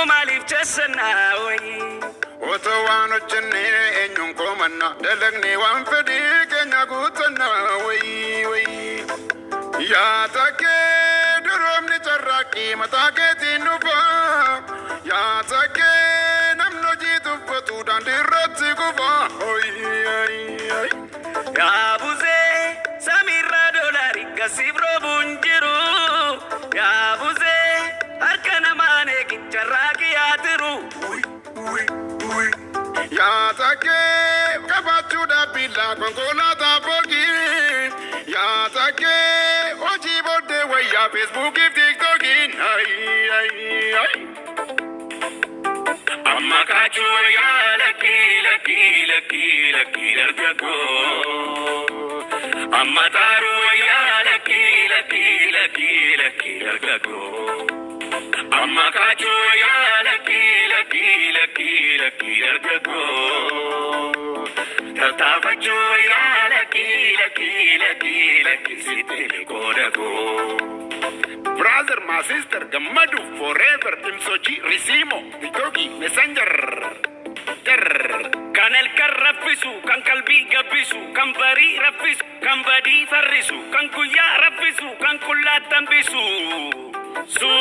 Malif chesna way Otawano chenne enyun komanna dalagne wan fedi kenya gutana way ya take durom ni charaki matake tinuba ya take namno jitu fatu dandirati kuba oy ya buze samira dolari kasibro bunjiru ya buze arkana mane kicharaki atru ya take kabachu da bila kongola da bogi ya take oji bode way ya Facebook TikTok ay amma kachu ya laki largago amma taru ya laki largago amma kachu ya laki largago tatafachu ya laki sitele kodago. brother my sister gamadu forever imsochi risimo TikTok messenger Kan el carrafisu, kan kalbi gabisu, kan bari rafisu, kan badi farrisu, kan kuya rafisu, kan kulatan bisu. Su